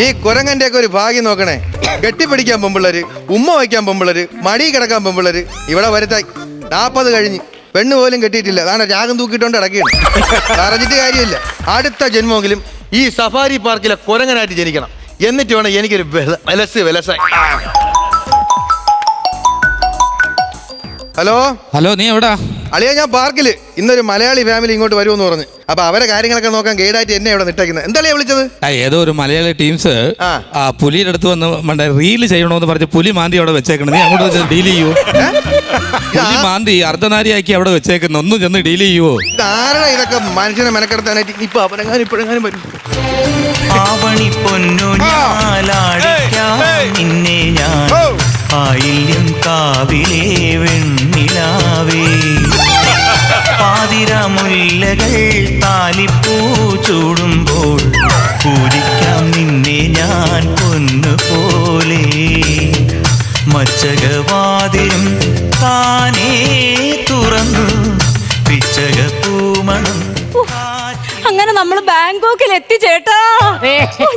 ഈ കുരങ്ങന്റെ ഒക്കെ ഒരു ഭാഗ്യം നോക്കണേ. കെട്ടിപ്പിടിക്കാൻ പെമ്പിള്ളര്, ഉമ്മ വയ്ക്കാൻ പെമ്പിള്ളര്, മടി കിടക്കാൻ പെമ്പിള്ളര്. ഇവിടെ വരുത്തായി 40 കഴിഞ്ഞ് പെണ്ണ് പോലും കെട്ടിയിട്ടില്ല. കാരണം രാഗം തൂക്കിയിട്ടോണ്ട് ഇടയ്ക്കാണ്. പറഞ്ഞിട്ട് കാര്യമില്ല. അടുത്ത ജന്മമെങ്കിലും ഈ സഫാരി പാർക്കിലെ കുരങ്ങനായിട്ട് ജനിക്കണം. എന്നിട്ട് വേണം എനിക്കൊരു വിലസായി. ഹലോ ഹലോ, നീ എവിടാ? അളിയാ, ഞാൻ പാർക്കില്. ഇന്നൊരു മലയാളി ഫാമിലി ഇങ്ങോട്ട് വരുമെന്ന് പറഞ്ഞ്. അപ്പൊ അവരെ കാര്യങ്ങളൊക്കെ നോക്കാൻ ഗൈഡായിട്ട് എന്നെ ഇവിടെ നിട്ടേക്കുന്നത്. എന്താ വിളിച്ചത്? ഏതോ ഒരു മലയാളി ടീംസ് പുലിയുടെ അടുത്ത് വന്ന് റീല് ചെയ്യണമെന്ന് പറഞ്ഞ് പുലി മാന്തി അവിടെ വെച്ചേക്കണം. നീ അങ്ങോട്ട് ഡീൽ ചെയ്യുവോ? പുലി മാന്തി അർദ്ധനാരിയാക്കി അവിടെ വെച്ചേക്കുന്ന ഒന്നും ചെന്ന് ഡീൽ ചെയ്യുവോ? ആരാ ഇതൊക്കെ മനുഷ്യനെ മെനക്കെടുത്താനായിട്ട്? ഇപ്പൊ അവരെങ്ങാനും ഇപ്പോഴെങ്ങാനും വരും. ആവണി പൊന്നു നിന്നെ ഞാൻ ആയില്യം കാവിലെ വെണ്ണിലാവേ പാതിരമുല്ലകൾ താലിപ്പൂ ചൂടുമ്പോൾ പൂരിക്കാം നിന്നെ ഞാൻ പൊന്നുപോലെ മച്ചകവാതിലും താനേ തുറന്നു പിച്ചക പൂമണം. അങ്ങനെ നമ്മൾ ബാങ്കോക്കിൽ എത്തി ചേട്ടാ.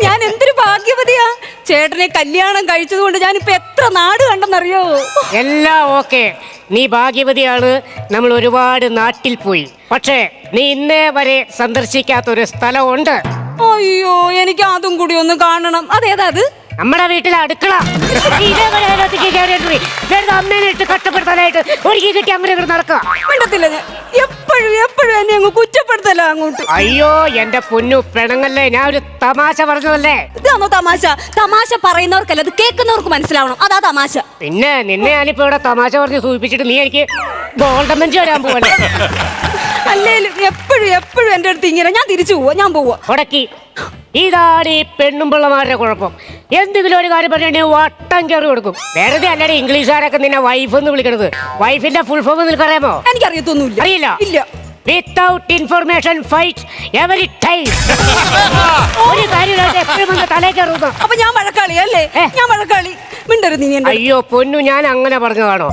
ഞാൻ എന്തൊരു ഭാഗ്യവതിയാ. ചേട്ടനെ കല്യാണം കഴിച്ചത് കൊണ്ട് ഞാനിപ്പോ എത്ര നാട് കണ്ടെന്നറിയോ? എല്ലാം ഓക്കെ, നീ ഭാഗ്യവതിയാണ്. നമ്മൾ ഒരുപാട് നാട്ടിൽ പോയി. പക്ഷേ നീ ഇന്നേ വരെ സന്ദർശിക്കാത്തൊരു സ്ഥലമുണ്ട്. അയ്യോ, എനിക്ക് അതും കൂടി ഒന്ന് കാണണം. അതേതാ അത്? നമ്മുടെ വീട്ടിലെ അടുക്കള. അമ്മേനെ ഇട്ട് കഷ്ടപ്പെടുത്താനായിട്ട് ഒരുക്കി കിട്ടി അങ്ങനെ നടക്കുക. മിണ്ടത്തില്ല ഞാൻ. എപ്പോഴും എന്നെ അങ്ങ് കുറ്റപ്പെടുത്തല്ല അങ്ങോട്ട്. അയ്യോ എന്റെ പൊന്നു പെണങ്ങല്ലേ, ഞാൻ ഒരു തമാശ പറഞ്ഞതല്ലേ. ഇതാണോ തമാശ? തമാശ പറയുന്നവർക്കല്ല, അത് കേൾക്കുന്നവർക്ക് മനസ്സിലാവണം. അതാ തമാശ. പിന്നെ നിന്നെ ഞാനിപ്പോ ഇവിടെ തമാശ പറഞ്ഞ് സൂചിപ്പിച്ചിട്ട് നീ എനിക്ക് ഗോൾഡൻ ബെഞ്ച് വരാൻ പോവല്ലേ? അല്ലേലും എപ്പോഴും എന്റെ അടുത്ത് ഇങ്ങനെ ഞാൻ തിരിച്ചു പോവാ, ഞാൻ പോവാ. ഉടക്കി ഇതാണ് ഈ പെണ്ണും പിള്ളമാരുടെ കുഴപ്പം. എന്തെങ്കിലും ഒരു കാര്യം പറഞ്ഞാൽ വട്ടം കയറി കൊടുക്കും. വെറുതെ അല്ലാതെ ഇംഗ്ലീഷുകാരൊക്കെ നിന്നെ വൈഫ് എന്ന് വിളിക്കണത്. വൈഫിന്റെ ഫുൾ ഫോം നിനക്കറിയാമോ? എനിക്കറിയത്തൊന്നുമില്ല. അറിയില്ല? ഇല്ല. Without information fight every time. ഒരു കാര്യം എപ്പോഴും തലേ കയറുന്നു. അപ്പൊ ഞാൻ വഴക്കാളി അല്ലേ? ഞാൻ വഴക്കാളി. മിണ്ടരുത് നീ. അയ്യോ പൊന്നു, ഞാൻ അങ്ങനെ പറഞ്ഞതാണോ?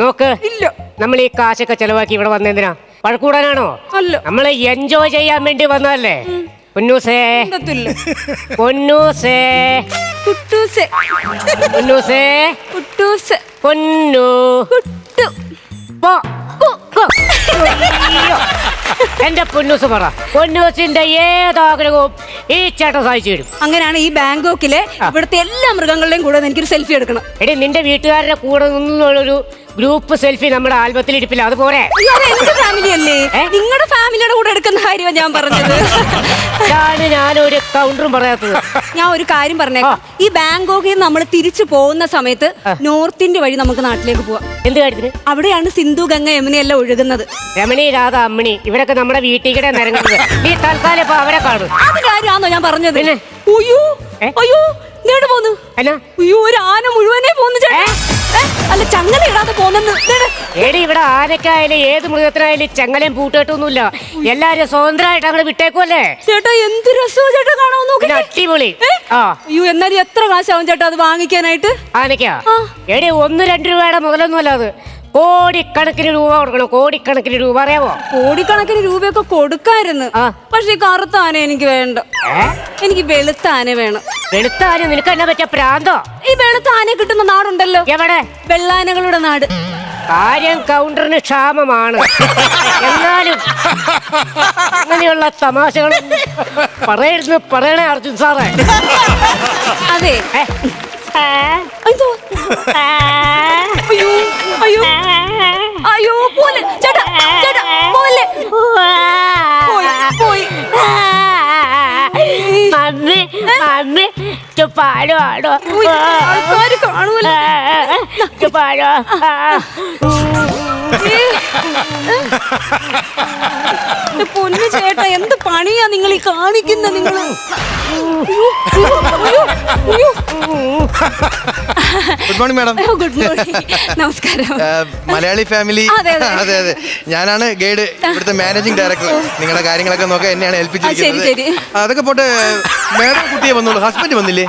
നോക്ക്, ഇല്ല. നമ്മൾ ഈ കാശൊക്കെ ചെലവാക്കി ഇവിടെ വന്നെന്തിനാ? വഴക്കൂടാനാണോ? അല്ല, നമ്മളെ എൻജോയ് ചെയ്യാൻ വേണ്ടി വന്നതല്ലേ. പൊന്നൂസേ, പൊന്നൂസേ, കുട്ടൂസേ, പൊന്നൂസേ, കുട്ടൂസേ, പൊന്നു കുട്ടു. എന്റെ പൊന്നൂസ് പറ, പൊന്നൂസിന്റെ ഏതാഗ്രഹവും ഈ ചേട്ടൻ സാധിച്ചു തരും. അങ്ങനെയാണ് ഈ ബാങ്കോക്കിലെ ഇവിടുത്തെ എല്ലാ മൃഗങ്ങളുടെയും കൂടെ എനിക്കൊരു സെൽഫി എടുക്കണം. എടി, നിന്റെ വീട്ടുകാരുടെ കൂടെ നിന്നുള്ളൊരു ഗ്രൂപ്പ് സെൽഫി നമ്മുടെ ആൽബത്തിൽ ഇരിപ്പില്ല, അതുപോലെ. എന്റെ ഫാമിലി അല്ലേ? നിങ്ങളുടെ ഫാമിലിയുടെ കൂടെ എടുക്കുന്ന കാര്യമാണ് ഞാൻ പറഞ്ഞത്. ഞാനൊരു കൗണ്ടറും പറയാത്തത്. ഞാൻ ഒരു കാര്യം പറഞ്ഞേക്കാം. ഈ ബാങ്കോക്കിൽ നിന്ന് നമ്മൾ തിരിച്ചു പോകുന്ന സമയത്ത് നോർത്ത് ഇന്ത്യ വഴി നമുക്ക് നാട്ടിലേക്ക് പോവാം. എന്ത് കാര്യത്തിന്? അവിടെയാണ് സിന്ധു, ഗംഗ, യമുനയെല്ലാം ഒഴുകുന്നത്. രമണി, രാധ, അമ്മിണി ഇവരൊക്കെ നമ്മുടെ വീട്ടിൽ കൂടെ നിരങ്ങുന്നത്. നീ തൽക്കാലം ഇപ്പൊ അവരെ കാണും. അത് കാര്യമാണോ ഞാൻ പറഞ്ഞത്? പിന്നെ അയ്യോ നേട് പോന്നു. അയ്യോ, ഒരു ആന മുഴുവനെ പോന്നു ചേട്ടാ. അല്ല, ചങ്ങല ഇടാതെ പോന്നെന്ന്. ഏടി, ഇവിടെ ആനക്കായാലും ഏത് മൃഗത്തിനായാലും ചങ്ങലയും പൂട്ടിട്ടൊന്നുമില്ല. എല്ലാരും സ്വതന്ത്രമായിട്ട് അങ്ങനെ വിട്ടേക്കുമല്ലേ ചേട്ടാ. എന്ത് രസവും ചേട്ടാ കാണാൻ നോക്കി. അടിപൊളി. അയ്യോ, എന്നാലും എത്ര കാശാവും ചേട്ടാ അത് വാങ്ങിക്കാനായിട്ട്? ആനക്കാ ഏടി 1-2 രൂപയുടെ മുതലൊന്നുമല്ല അത്. കോടിക്കണക്കിന് രൂപ കൊടുക്കണം, കോടിക്കണക്കിന് രൂപ. അറിയാമോ? കോടിക്കണക്കിന് രൂപയൊക്കെ കൊടുക്കായിരുന്നു. പക്ഷെ ഈ കറുത്ത ആന എനിക്ക് വേണ്ട. എനിക്ക് വെളുത്ത ആന വേണം. വെളുത്ത ആന? നിനക്ക് എന്നാ പറ്റിയ പ്രാന്തോ? ഈ വെളുത്ത ആന കിട്ടുന്ന നാടുണ്ടല്ലോ. എവിടെ? വെള്ളാനകളുടെ നാട്. കാര്യം കൗണ്ടറിന് ക്ഷാമമാണ്. എന്നാലും അങ്ങനെയുള്ള തമാശകൾ പറയണേ അർജുൻ സാറേ. അതെ. അയ്യോ പോലെ ചേട്ടാ, ചേട്ടാ പോലെ പോയി. മമ്മി, മമ്മി പാലോ ആടോ? ആൾക്കാര് കാണൂല. പാലോ. പൊന്നു ചേട്ടാ, എന്ത് പണിയാ നിങ്ങൾ ഈ കാണിക്കുന്ന? നിങ്ങള് good morning madam. Good morning. നമസ്കാരം. മലയാളി ഫാമിലി. അതെ. ഞാനാണ് ഗൈഡ്, ഇവിടുത്തെ മാനേജിംഗ് ഡയറക്ടർ. നിങ്ങളുടെ കാര്യങ്ങളൊക്കെ നോക്കാൻ എന്നെയാണ് ഏൽപ്പിച്ചിരിക്കുന്നത്. അതൊക്കെ പോട്ടെ, മാഡം കുട്ടിയെ വന്നോളൂ. ഹസ്ബൻഡ് വന്നില്ലേ?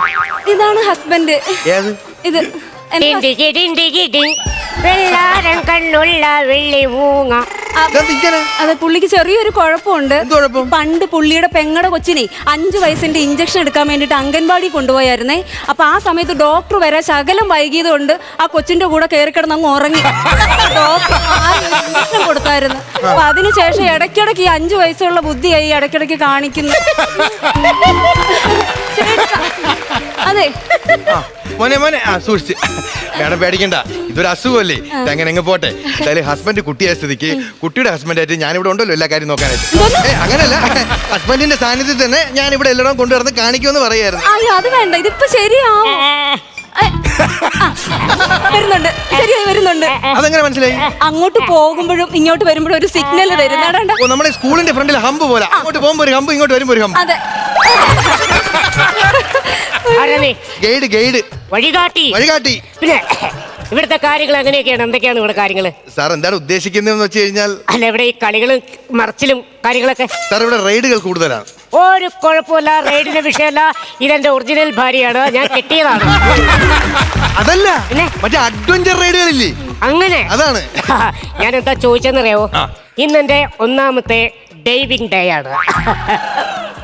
ഇതാണ് ഹസ്ബൻഡ്. ഏത്? ഇത് വെള്ളാരം കണ്ണുള്ള വെള്ളി മൂങ്ങ ഇതെന്താ ഇങ്ങനെ? അതെ, പുള്ളിക്ക് ചെറിയൊരു കുഴപ്പമുണ്ട്. എന്ത് കുഴപ്പം? പണ്ട് പുള്ളിയുടെ പെങ്ങടെ കൊച്ചിനെ 5 വയസ്സിന്റെ ഇഞ്ചക്ഷൻ എടുക്കാൻ വേണ്ടിട്ട് അംഗൻവാടി കൊണ്ടുപോയായിരുന്നേ. അപ്പൊ ആ സമയത്ത് ഡോക്ടർ വരെ ശകലം വൈകിയത് കൊണ്ട് ആ കൊച്ചിന്റെ കൂടെ കയറി കിടന്ന് അങ്ങ് ഉറങ്ങി. ഡോക്ടർ ഇഞ്ചക്ഷൻ കൊടുത്തായിരുന്നു. അപ്പൊ അതിനുശേഷം ഇടയ്ക്കിടയ്ക്ക് ഈ 5 വയസ്സുള്ള ബുദ്ധിയായി ഇടയ്ക്കിടയ്ക്ക് കാണിക്കുന്നു. അതെ, മോനെ മോനെ സൂക്ഷിച്ച് മേഡം പേടിക്കണ്ട, ഇതൊരു അസുഖമല്ലേ, ഇതങ്ങനെ അങ്ങ് പോട്ടെ. എന്തായാലും ഹസ്ബൻഡ് കുട്ടിയായ സ്ഥിതിക്ക് കുട്ടിയുടെ ഹസ്ബൻഡായിട്ട് ഞാനിവിടെ ഉണ്ടല്ലോ എല്ലാ കാര്യം നോക്കാനായിട്ട്. അങ്ങനല്ല, ഹസ്ബൻഡിന്റെ സാന്നിധ്യത്തിൽ തന്നെ ഞാൻ ഇവിടെ എല്ലായിടവും കൊണ്ടുവന്ന് കാണിക്കുമെന്ന് പറയായിരുന്നു. അയ്യോ അത് വേണ്ട, ഇതിപ്പോ ശരിയാവും. വരുന്നുണ്ട്, ശരിയായി വരുന്നുണ്ട്. അതെങ്ങനെ മനസ്സിലായി? അങ്ങോട്ട് പോകുമ്പോഴും ഇങ്ങോട്ട് വരുമ്പോഴും ഒരു സിഗ്നൽ തരുന്നുണ്ട്. ഓ, നമ്മുടെ സ്കൂളിന്റെ ഫ്രണ്ടിൽ ഹമ്പ് പോലെ, അങ്ങോട്ട് പോകുമ്പോ ഒരു ഹമ്പ്, ഇങ്ങോട്ട് വരുമ്പോ ഒരു ഹമ്പ്. അതെ, ഗൈഡ് ഗൈഡ് വഴികാട്ടി. വഴികാട്ടി. പിന്നെ ഇവിടുത്തെ കാര്യങ്ങൾ എങ്ങനെയൊക്കെയാണ്? എന്തൊക്കെയാണ് ഇവിടെ കാര്യങ്ങള്? സാർ എന്താണ് ഉദ്ദേശിക്കുന്നതെന്ന് വെച്ച് കഴിഞ്ഞാൽ, അല്ല ഇവിടെ ഈ കളികളും മറിച്ചിലും കാര്യങ്ങളൊക്കെ. സാർ ഇവിടെ റൈഡുകൾ കൂടുതലാണ്. ഒരു കുഴപ്പമില്ല, റൈഡിന്റെ വിഷയമല്ല. ഇതെന്റെ ഒറിജിനൽ ഭാര്യയാണ്, ഞാൻ കെട്ടിയതാണ്. അതല്ല, പിന്നെ? മറ്റേ അഡ്വഞ്ചർ റൈഡുകളില്ലേ, അങ്ങനെ അതാണ്. ഞാൻ എന്താ ചോദിച്ചെന്നറിയാവോ? ഇന്നെന്റെ 1ാമത്തെ ഡൈവിംഗ് ഡേ ആണ്.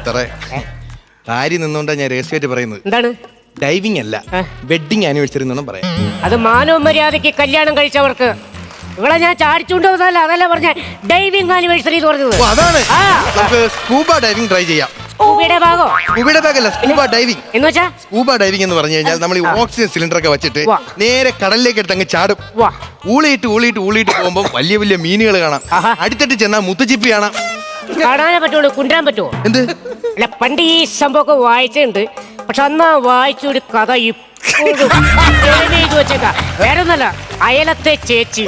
സാറേ, കാര്യം നിന്നുകൊണ്ടാ ഞാൻ രഹസ്യമായിട്ട് പറയുന്നത്. എന്താണ്? ഡൈവിംഗ് അല്ല, വെഡിങ് ആനിവേഴ്സറി എന്നാണ് പറയാം. അത് മാനവ മര്യാദയ്ക്ക് കല്യാണം കഴിച്ചവർക്ക്. ഇവിടെ ഞാൻ ചാടിച്ചുകൊണ്ട് വന്നതല്ല, അതല്ല പറഞ്ഞ ഡൈവിംഗ് ആനിവേഴ്സറി എന്ന് പറഞ്ഞത്. ഓ, അതാണ്. നമുക്ക് സ്കൂബ ഡൈവിംഗ് ട്രൈ ചെയ്യാം. സ്കൂബയുടെ ഭാഗോ? സ്കൂബയുടെ ഭാഗമല്ല, സ്കൂബ ഡൈവിംഗ്. എന്ന് വെച്ചാ സ്കൂബ ഡൈവിംഗ് എന്ന് പറഞ്ഞു കഴിഞ്ഞാൽ നമ്മൾ ഈ ഓക്സിജൻ സിലിണ്ടർ ഒക്കെ വെച്ചിട്ട് വാ. നേരെ കടലിലേക്ക് എടുത്ത് അങ്ങ് ചാടും. വാ. ഊളിയിട്ട് ഊളിയിട്ട് ഊളിയിട്ട് പോകുമ്പോൾ വലിയ വലിയ മീനുകൾ കാണാം. ആഹാ. അടുത്തിട്ട് ചെന്നാൽ മുത്തുച്ചിപ്പി കാണാം. കാണാനേ പറ്റുള്ളൂ, കുണ്ടാൻ പറ്റുമോ? എന്ത്? അല്ല, പണ്ട് ഈ സംഭവമൊക്കെ വായിച്ചിട്ടുണ്ട്. പക്ഷെ അന്ന് വായിച്ചൊരു കഥ ഇപ്പോഴും ചെയ്ത് വെച്ചേക്ക. വേറെ ഒന്നല്ല, അയലത്തെ ചേച്ചി.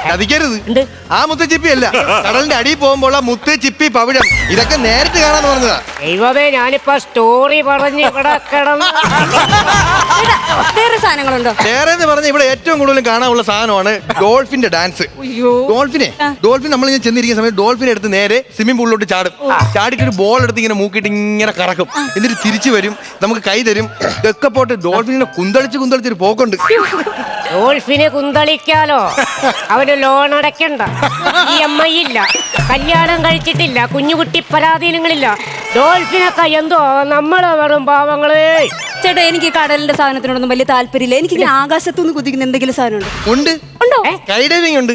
കതിക്കരുത്, എന്ത്? ആ മുത്തുച്ചിപ്പി അല്ല, കടലിന്റെ അടിയിൽ പോകുമ്പോൾ മുത്തുച്ചിപ്പി പവിഴം ഇതൊക്കെ നേരിട്ട് കാണാന്ന് പറഞ്ഞതാ. ദൈവമേ, ഞാനിപ്പോ സ്റ്റോറി പറഞ്ഞ് ഇവിടെ കിടന്നു. വേറെ സാധനങ്ങളുണ്ടോ? വേറെ എന്ന് പറഞ്ഞാൽ ഇവിടെ ഏറ്റവും കൂടുതൽ കാണാനുള്ള സാധനമാണ് ഡോൾഫിന്റെ ഡാൻസ്. ഡോൾഫിൻ നമ്മൾ ഇങ്ങനെ ചെന്നിരിക്കുന്ന സമയത്ത് ഡോൾഫിനെ എടുത്ത് നേരെ സ്വിമ്മിംഗ് പൂളിലോട്ട് ചാടും. ചാടിയിട്ട് ഒരു ബോൾ എടുത്ത് ഇങ്ങനെ മൂക്കിയിട്ട് ഇങ്ങനെ കറക്കും. എന്നിട്ട് തിരിച്ചു വരും, നമുക്ക് കൈ തരും. ഇതൊക്കെ പോട്ട് ഡോൾഫിനെ കുന്തളിച്ചൊരു പോക്കുണ്ട്. ഡോൾഫിനെ കുന്തളിക്കാലോ, അവന് ലോൺ അടയ്ക്കണ്ട, EMI ഇല്ല, കല്യാണം കഴിച്ചിട്ടില്ല, കുഞ്ഞുകുട്ടി പരാധീനങ്ങളില്ല. ഡോൾഫിനൊക്കെ എന്തോ, നമ്മള് വെറും പാവങ്ങളേ. ചേട്ടാ, എനിക്ക് കടലിന്റെ സാധനത്തിനോടൊന്നും വലിയ താല്പര്യമില്ല. എനിക്ക് ഇങ്ങനെ ആകാശത്തുനിന്ന് കുതിക്കുന്ന എന്തെങ്കിലും സാധനം ഉണ്ട്. ഉണ്ടോ? സ്കൈ ഡൈവിംഗ് ഉണ്ട്.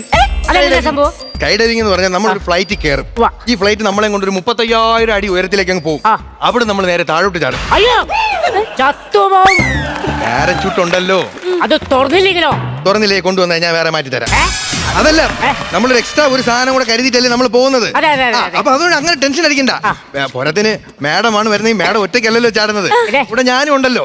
അതെന്താ സംഭവം? സ്കൈ ഡൈവിംഗ് എന്ന് പറഞ്ഞാൽ നമ്മളൊരു ഫ്ലൈറ്റ് കയറും. വാ. ഈ ഫ്ലൈറ്റ് നമ്മളെ കൊണ്ട് ഒരു 35,000 അടി ഉയരത്തിലേക്ക് അങ്ങ് പോകും. അവിടെ നമ്മൾ നേരെ താഴോട്ട് ചാടും. അയ്യോ, ചത്തുപോകും. പാരച്യൂട്ട് ഉണ്ടല്ലോ, അത് തുറന്നില്ലെങ്കിലോ? തുറന്നില്ലേ, കൊണ്ടുവന്നാൽ ഞാൻ വേറെ മാറ്റി തരാം. അതല്ല, നമ്മളൊരു എക്സ്ട്രാ ഒരു സാധനം കൂടെ കരുതിയിട്ടല്ലേ നമ്മൾ പോകുന്നത്. അതെ, അതെ, അതെ, അതെ. അപ്പൊ അതുകൊണ്ട് അങ്ങനെ ടെൻഷൻ അടിക്കണ്ട. പോരത്തിന് മാഡമാണ് വരുന്നത്, ഈ മാഡം ഒറ്റയ്ക്കല്ലല്ലോ ചാടുന്നത്, ഇവിടെ ഞാനും ഉണ്ടല്ലോ.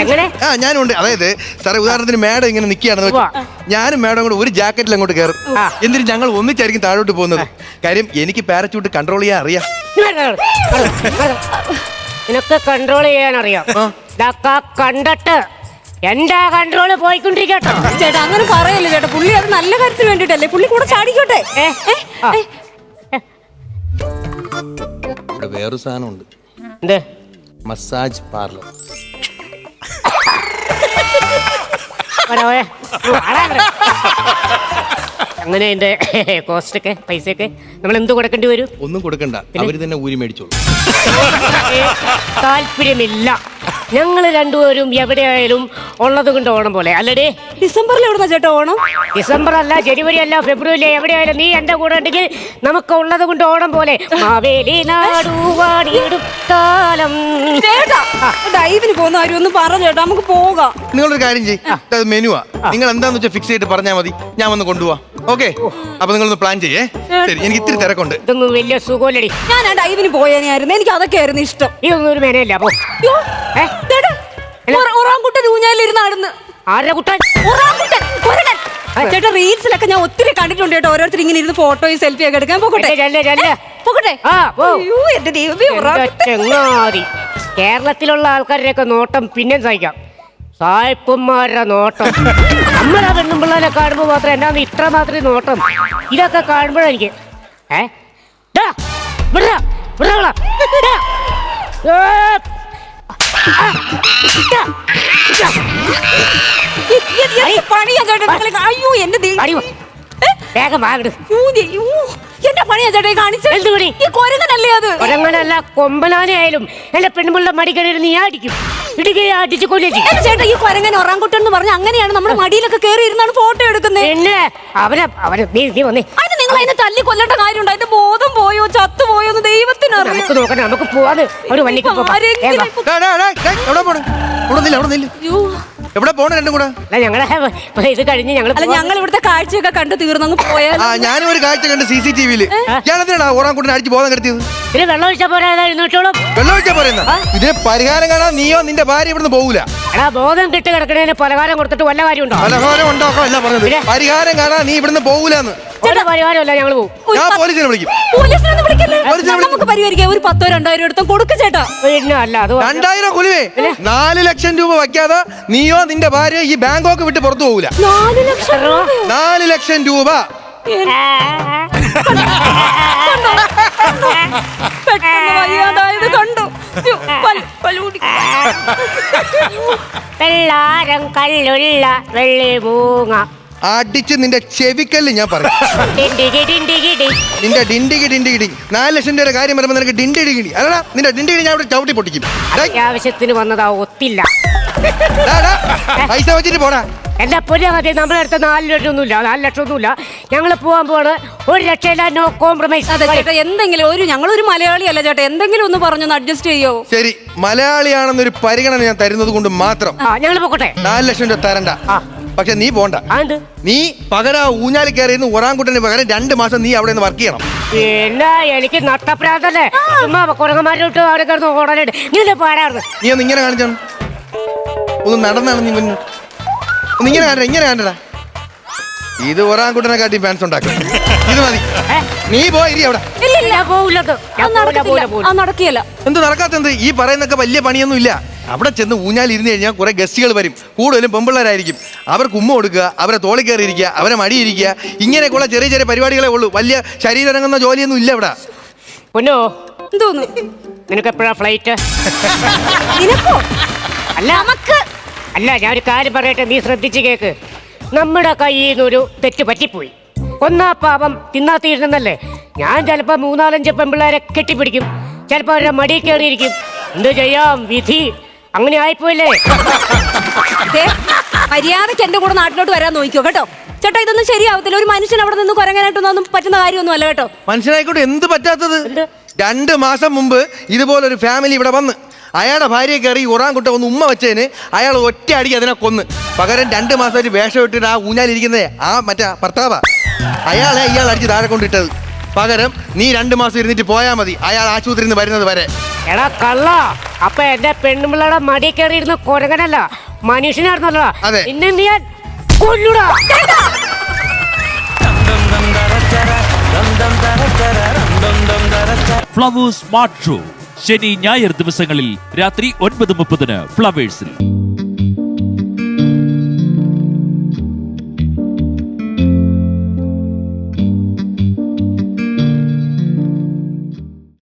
എങ്ങനെ? ഞാനും ഉണ്ട്. അതായത് സാറേ, ഉദാഹരണത്തിന് മാഡം ഇങ്ങനെ നിൽക്കുകയാണെന്ന് വെച്ചാൽ ഞാനും മാഡം കൂടെ ഒരു ജാക്കറ്റിൽ അങ്ങോട്ട് കയറും. എന്നിട്ട് ഞങ്ങൾ ഒന്നിച്ചായിരിക്കും താഴോട്ട് പോകുന്നത്. കാര്യം എനിക്ക് പാരച്യൂട്ട് കൺട്രോൾ ചെയ്യാൻ അറിയാം. നിനക്ക് കൺട്രോൾ ചെയ്യാൻ അറിയാം. കണ്ടിട്ട് എന്റെ കൺട്രോള് പോയിക്കൊണ്ടിരിക്കട്ടോ. ചേട്ടാ, അങ്ങനെ പറയല്ലേ ചേട്ടാ. പുള്ളി അത് നല്ല കാര്യത്തിന് വേണ്ടിട്ടല്ലേ, പുള്ളി കൂടെ ചാടിക്കോട്ടെ. ഇവിടെ വേറൊരു സാധനം ഉണ്ട്. എന്ത്? Massage parlour. അങ്ങനെ എന്റെ കോസ്റ്റ് ഒക്കെ പൈസയൊക്കെ നമ്മൾ എന്ത് കൊടുക്കേണ്ടി വരും? ഒന്നും കൊടുക്കണ്ട, അവര് തന്നെ ഊരി മേടിച്ചോളൂ. താല്പര്യമില്ല. ഞങ്ങൾ രണ്ടുപേരും എവിടെയായാലും ഉള്ളത് കൊണ്ട് ഓണം പോലെ അല്ലടേ. ഡിസംബറിൽ എവിടുന്ന ചേട്ടാ ഓണം? ഡിസംബർ അല്ല, ജനുവരി അല്ല, ഫെബ്രുവരി എവിടെയായാലും നീ എന്റെ കൂടെ ഉണ്ടെങ്കിൽ നമുക്ക് ഉള്ളത് കൊണ്ട് ഓണം പോലെ. മാവേലി നാടുവാടിയിടും കാലം. ചേട്ടാ, ഡൈവിന് പോകുന്ന കാര്യം ഒന്ന് പറ ചേട്ടാ, നമുക്ക് പോകാം. നിങ്ങളൊരു കാര്യം ചെയ്യും, മെനുവാ, നിങ്ങൾ എന്താന്ന് വെച്ചാൽ ഫിക്സ് ചെയ്തിട്ട് പറഞ്ഞാൽ മതി, ഞാൻ വന്ന് കൊണ്ടുപോവാ. ഓക്കെ, അപ്പൊ നിങ്ങളൊന്ന് പ്ലാൻ ചെയ്യേ. ശരി, എനിക്ക് ഇത്തിരി തിരക്കുണ്ട്. ഇതൊന്നും വലിയ സുഖമല്ലടി. ഞാൻ ആ ഡൈവിന് പോയാനായിരുന്നു, എനിക്ക് അതൊക്കെ ആയിരുന്നു ഇഷ്ടം. ഇതൊന്നും ഒരു മേനയില്ല. പോ. ഒറാങ്കുട്ടൻ ഊഞ്ഞാലിരുന്ന് നടന്ന്. ആരുടെ കുട്ടൻ? ഒറാങ്കുട്ടൻ, കുരങ്ങൻ. ചേട്ടാ, റീൽസിലൊക്കെ ഞാൻ ഒത്തിരി കണ്ടിട്ടുണ്ട് കേട്ടോ, ഓരോരുത്തർ ഇങ്ങനെ ഇരുന്ന് ഫോട്ടോയും സെൽഫി ഒക്കെ എടുക്കാൻ. പോകട്ടെ പോകട്ടെ. അയ്യോ, എന്റെ ദൈവമേ, ചങ്ങാതി. കേരളത്തിലുള്ള ആൾക്കാരുടെയൊക്കെ നോട്ടം പിന്നെ സഹിക്കാം, സായിപ്പന്മാരുടെ നോട്ടം. നമ്മളെ പെണ്ണും പിള്ളേരെ കാണുമ്പോൾ മാത്രം എന്നാന്ന് ഇത്ര മാത്രമേ നോട്ടം. ഇതൊക്കെ കാണുമ്പോഴെനിക്ക് പണിയാ ചേട്ടാ. അയ്യോ, എന്റെ ദൈവം. വേഗം വാങ്ങട്. എന്റെ പണിയാ ചേട്ടാ കാണിച്ചു. എന്ത് പണി? ഈ കൊരങ്ങനല്ലേ അത്? കൊരങ്ങനല്ല, കൊമ്പനാനായാലും എന്റെ പെണ്ണുമുള്ള മടി കയറി നീ അടിക്കും. ഇടുകയെ അടിച്ച് കൊല്ലുകയും ചെയ്യും. എന്റെ ചേട്ടാ ഈ കൊരങ്ങൻ ഒറാങ്കുട്ടൻ എന്ന് പറഞ്ഞ അങ്ങനെയാണ് നമ്മുടെ മടിയിലൊക്കെ കയറി ഇരുന്നാണ് ഫോട്ടോ എടുക്കുന്നത്. പിന്നെ അവനെ നീ വന്നേ. അതിന് നിങ്ങൾ അതിനെ തല്ലി കൊല്ലേണ്ട കാര്യമുണ്ടോ? അതിന്റെ ബോധം പോയോ ചത്തുപോയോ എന്ന് ദൈവത്തിനറിയാം. നമുക്ക് നോക്കണം, നമുക്ക് പോവാന്ന് ഒരു വണ്ടിക്ക് പോവാം. എവിടെ പോണു? അവിടെ നില്ല, അവിടെ നില്ല. എവിടെ പോണ രണ്ടും കൂടെ? അല്ല ഞങ്ങളെ ഇത് കഴിഞ്ഞ് ഞങ്ങൾ ഇവിടുത്തെ കാഴ്ചയൊക്കെ കണ്ടു തീർന്നങ്ങ് പോയാൽ. ഞാനും ഒരു കാഴ്ച കണ്ട് CCTV-ല്. ഞാനെന്തിനാ ഓറാൻകുട്ടനെ അടിച്ച് ബോധം കെടുത്തിയത്? ഇതിന് വെള്ളം ഒഴിച്ചാൽ പോരായിരുന്നോളൂ. വെള്ളം ഒഴിച്ചാ പോരെന്നാ? ഇതിന് പരിഹാരം കാണാൻ നീയോ നിന്റെ ഭാര്യ ഇവിടുന്ന് പോകൂല. എടാ ബോധം കിട്ടി കിടക്കണേന് പലഹാരം കൊടുത്തിട്ട് വല്ല കാര്യമുണ്ടോ? പലഹാരം ഉണ്ടാക്കോ അല്ല പറഞ്ഞത്. പരിഹാരം കാണാൻ നീ ഇവിടുന്ന് പോകൂലെന്ന്. ഒരു പരിഹാരമല്ല, ഞങ്ങൾ പോകും. ഞാൻ പോലീസിനെ വിളിക്കും. പോലീസിനൊന്നും വിളിക്കല്ലേ? നമുക്ക് പരിഹരിക്കാം. ഒരു 10,000-2,000 എടുത്തും കൊടുക്ക് ചേട്ടാ. പിന്നെ അല്ല അത് 2,000 കൊലുവേ. 4 ലക്ഷം രൂപ വയ്ക്കാതെ നീയോ നിന്റെ ഭാര്യ ഈ ബാങ്കോക്ക് വിട്ട് പുറത്തു പോകൂല. 4 ലക്ഷം രൂപയോ? 4 ലക്ഷം രൂപ. പെട്ടെന്ന് വയ്യാതായത് കണ്ടു. വെള്ളാരം കല്ലുള്ള വെള്ളി മൂങ്ങ അടിച്ച് നിന്റെ ചെവിക്കല്ല് ഞാൻ പറയും. നിന്റെ ഡിണ്ടിഗിടി 4 ലക്ഷം രൂപയുടെ കാര്യം പറയുമ്പോൾ നിനക്ക് ഡിണ്ടിടികിടി അല്ലടാ. നിന്റെ ഡിണ്ടിഗിടി ഞാൻ ഇവിടെ ചവിട്ടി പൊട്ടിക്കും. അത്യാവശ്യത്തിന് വന്നതാ, ഒത്തില്ല. പൈസ വെച്ചിട്ട് പോടാ. എന്റെ പുതിയ കഥ നമ്മുടെ അടുത്ത് 4 ലക്ഷം ഒന്നുമില്ല. ഞങ്ങൾ പോകാൻ പോവാണ്. 1 ലക്ഷമില്ല, നോ കോംപ്രമൈസ്. അതെ ചേട്ടാ, എന്തെങ്കിലും ഞങ്ങളൊരു മലയാളിയല്ല ചേട്ടാ, എന്തെങ്കിലും ഒന്ന് പറഞ്ഞൊന്ന് അഡ്ജസ്റ്റ് ചെയ്യോ? ശരി, മലയാളിയാണെന്നൊരു പരിഗണന ഞാൻ തരുന്നത് കൊണ്ട് മാത്രം ഞങ്ങൾ പോകട്ടെ. 4 ലക്ഷം രൂപ തരണ്ട. പക്ഷെ നീ പോണ്ട. നീ പകരം ഊഞ്ഞാലി കയറിയെന്ന് ഒറാൻകുട്ടന് പകരം 2 മാസം നീ അവിടെ നിന്ന് വർക്ക് ചെയ്യണം. പിന്നെ എനിക്ക് നട്ടപ്രാന്തല്ലേ, ചുമ്മാ കുരങ്ങന്മാരോട്ട് അവിടെ കിടന്ന് ഓടാനായിട്ട്. നീ പാടാറുണ്ട്. നീ ഒന്ന് ഇങ്ങനെ കാണിച്ചാണ്, ഒന്ന് നടന്നാണ് നീ മുന്നേ ഒന്ന് ഇങ്ങനെ കണ്ടടാ. ഇത് ഒറാൻകുട്ടനെ കാട്ടി ഫാൻസ് ഉണ്ടാക്കും. ഇത് മതി, നീ പോയി അവിടെ. നടക്കില്ല. എന്ത് നടക്കാത്തെന്ത്? ഈ പറയുന്നൊക്കെ വലിയ പണിയൊന്നും ഇല്ല. അവിടെ ചെന്ന് ഊഞ്ഞാൽ ഇരുന്ന് കഴിഞ്ഞാൽ കുറെ ഗസ്റ്റുകൾ വരും. കൂടുതലും പെമ്പിള്ളേരായിരിക്കും. അവർക്ക് ഉമ്മ കൊടുക്കുക, അവരെ തോളി കയറി ഇരിക്കുക, അവരെ മടിയിരിക്കുക, ഇങ്ങനെയൊക്കെയുള്ള ചെറിയ ചെറിയ പരിപാടികളെ ഉള്ളൂ. വലിയ ശരീരരങ്ങുന്ന ജോലിയൊന്നും ഇല്ല ഇവിടെ. പൊന്നോ, എന്തോന്നു? നിനക്ക് എപ്പോഴാ ഫ്ലൈറ്റ്? അല്ല ഞാൻ ഒരു കാര്യം പറയട്ടെ, നീ ശ്രദ്ധിച്ച് കേക്ക്. നമ്മുടെ കയ്യിൽ നിന്നൊരു തെറ്റ് പറ്റിപ്പോയി. ഒന്നാ പാപം തിന്നാ തീരുന്നല്ലേ. ഞാൻ ചിലപ്പോ 3-4 പെമ്പിള്ളേരെ കെട്ടിപ്പിടിക്കും, ചിലപ്പോ അവരുടെ മടി കയറിയിരിക്കും. എന്ത് ചെയ്യാം, വിധി അങ്ങനെ ആയിപ്പോയില്ലേ. മര്യാദക്ക് എന്റെ കൂടെ നാട്ടിലോട്ട് വരാൻ നോക്കിയോ കേട്ടോ ചേട്ടാ. ഇതൊന്നും ശരിയാവത്തില്ല. ഒരു മനുഷ്യൻ അവിടെ നിന്ന് കുരങ്ങനായിട്ടൊന്നും പറ്റുന്ന കാര്യമൊന്നും അല്ല കേട്ടോ. മനുഷ്യനായിക്കോട്ടെ, എന്ത് പറ്റാത്തത്? 2 മാസം മുമ്പ് ഇതുപോലൊരു ഫാമിലി ഇവിടെ വന്ന് അയാളുടെ ഭാര്യയെ കയറി ഒറാൻകുട്ട ഒന്ന് ഉമ്മ വെച്ചതിന് അയാൾ ഒറ്റ അടിക്ക് അതിനെ കൊന്ന്. പകരം 2 മാസമായിട്ട് വേഷം ഇട്ടിട്ട് ആ ഊഞ്ഞാലിരിക്കുന്നേ ആ മറ്റേ ഭർത്താവാ. അയാളെ ഇയാൾ അടിച്ച് താഴെ കൊണ്ടിട്ടത്. പകരം നീ 2 മാസം ഇരുന്നിട്ട് പോയാൽ മതി, അയാൾ ആശുപത്രിയിൽ നിന്ന് വരുന്നത് വരെ. എടാ കള്ള, അപ്പൊ എന്റെ പെണ്ണുമ്പിള്ളയുടെ മടി കയറി ഇരുന്ന കൊരങ്ങനല്ല, മനുഷ്യനായിരുന്നല്ലോ. പിന്നെ നീ കൊല്ലുടാ. ഫ്ലവേഴ്സ് സ്മാർട്ട് ഷോ ശനി ഞായർ ദിവസങ്ങളിൽ രാത്രി 9:30 ഫ്ലവേഴ്സിൽ.